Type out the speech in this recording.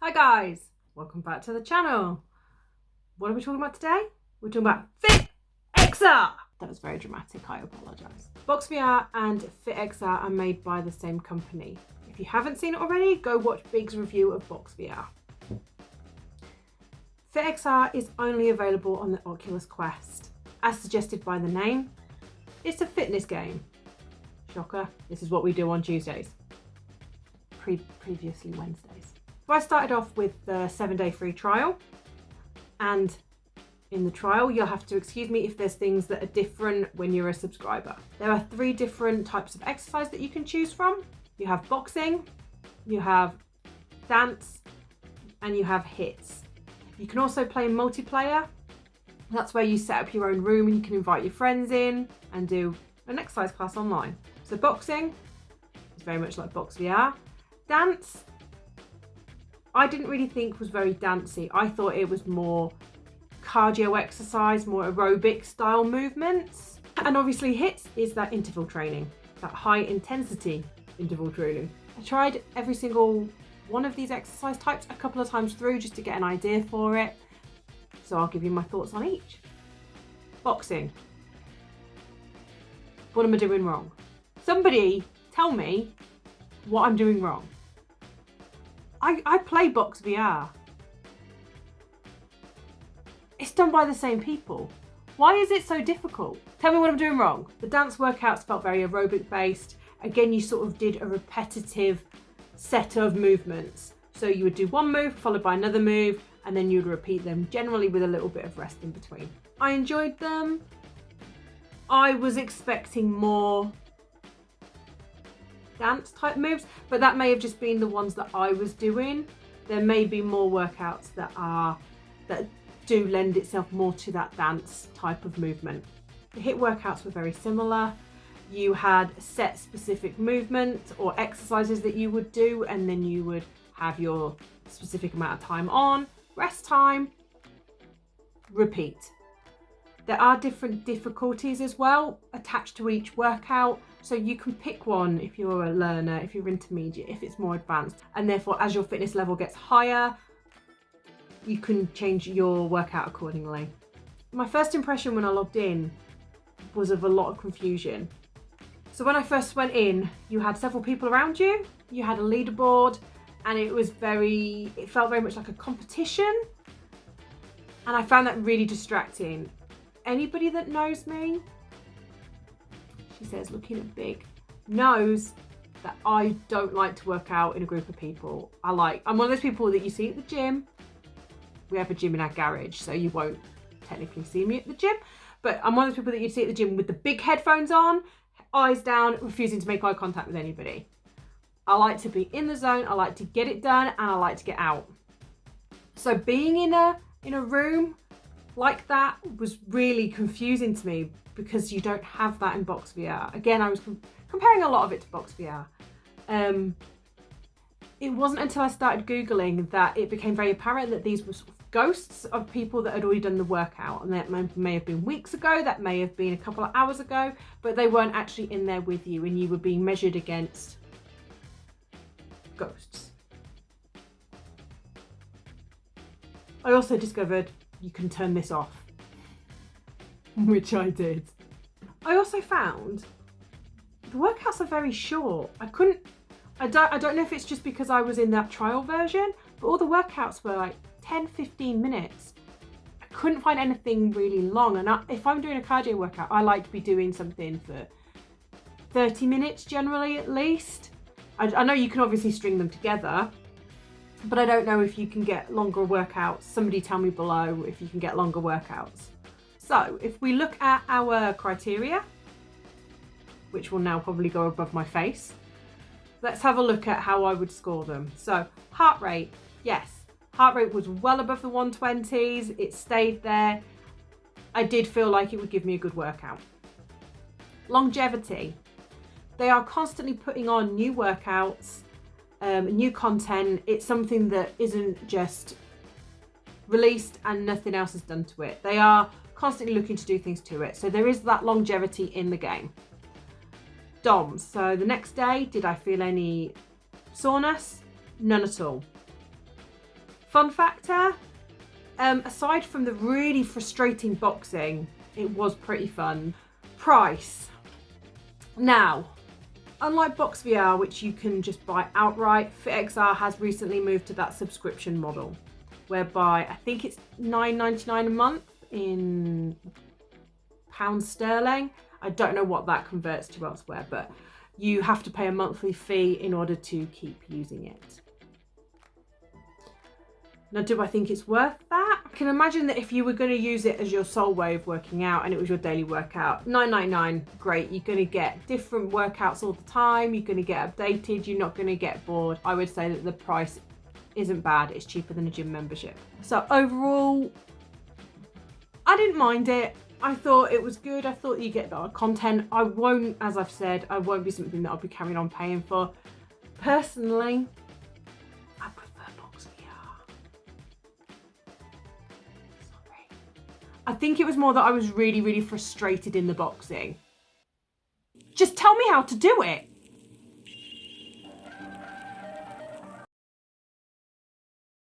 Hi guys, welcome back to the channel. What are we talking about today? We're talking about FitXR. That was very dramatic, I apologise. BoxVR and FitXR are made by the same company. If you haven't seen it already, go watch Big's review of BoxVR. FitXR is only available on the Oculus Quest. As suggested by the name, it's a fitness game. Shocker, this is what we do on Tuesdays. Previously Wednesdays. So I started off with the 7-day free trial, and in the trial you'll have to excuse me if there's things that are different when you're a subscriber. There are 3 different types of exercise that you can choose from. You have boxing, you have dance, and you have hits. You can also play multiplayer. That's where you set up your own room and you can invite your friends in and do an exercise class online. So boxing is very much like BoxVR. Dance, I didn't really think was very dancey. I thought it was more cardio exercise, more aerobic style movements. And obviously hits is that interval training, that high intensity interval training. I tried every single one of these exercise types a couple of times through just to get an idea for it. So I'll give you my thoughts on each. Boxing. What am I doing wrong? Somebody tell me what I'm doing wrong. I play BoxVR. It's done by the same people. Why is it so difficult? Tell me what I'm doing wrong. The dance workouts felt very aerobic based. Again, you sort of did a repetitive set of movements. So you would do one move followed by another move, and then you'd repeat them, generally with a little bit of rest in between. I enjoyed them. I was expecting more dance type moves, but that may have just been the ones that I was doing. There may be more workouts that do lend itself more to that dance type of movement. The HIIT workouts were very similar. You had set specific movements or exercises that you would do, and then you would have your specific amount of time on, rest time, repeat. There are different difficulties as well attached to each workout. So you can pick one if you're a learner, if you're intermediate, if it's more advanced. And therefore, as your fitness level gets higher, you can change your workout accordingly. My first impression when I logged in was of a lot of confusion. So when I first went in, you had several people around you, you had a leaderboard, and it felt very much like a competition. And I found that really distracting. Anybody that knows me, she says, looking at Big, knows that I don't like to work out in a group of people. I'm one of those people that you see at the gym. We have a gym in our garage, so you won't technically see me at the gym, but I'm one of those people that you see at the gym with the big headphones on, eyes down, refusing to make eye contact with anybody. I like to be in the zone, I like to get it done, and I like to get out. So being in a room like that was really confusing to me because you don't have that in BoxVR. Again, I was comparing a lot of it to BoxVR. It wasn't until I started Googling that it became very apparent that these were sort of ghosts of people that had already done the workout. And that may have been weeks ago, that may have been a couple of hours ago, but they weren't actually in there with you and you were being measured against ghosts. I also discovered you can turn this off, which I did. I also found the workouts are very short. I don't know if it's just because I was in that trial version, but all the workouts were like 10-15 minutes. I couldn't find anything really long, and if I'm doing a cardio workout, I like to be doing something for 30 minutes generally at least. I know you can obviously string them together, but I don't know if you can get longer workouts. Somebody tell me below if you can get longer workouts. So if we look at our criteria, which will now probably go above my face, let's have a look at how I would score them. So heart rate, yes, heart rate was well above the 120s. It stayed there. I did feel like it would give me a good workout. Longevity, they are constantly putting on new workouts, new content. It's something that isn't just released and nothing else is done to it. They are constantly looking to do things to it. So there is that longevity in the game. DOMS, so the next day, did I feel any soreness? None at all. Fun factor, aside from the really frustrating boxing, it was pretty fun. Price. Now, unlike BoxVR, which you can just buy outright, FitXR has recently moved to that subscription model, whereby I think it's $9.99 a month in pounds sterling. I don't know what that converts to elsewhere, but you have to pay a monthly fee in order to keep using it. Now, do I think it's worth that? I can imagine that if you were going to use it as your sole way of working out and it was your daily workout, $9.99, great. You're going to get different workouts all the time. You're going to get updated. You're not going to get bored. I would say that the price isn't bad. It's cheaper than a gym membership. So overall, I didn't mind it. I thought it was good. I thought you get a lot of content. I won't, as I've said, I won't be something that I'll be carrying on paying for. Personally, I prefer BoxVR. Sorry. I think it was more that I was really, really frustrated in the boxing. Just tell me how to do it.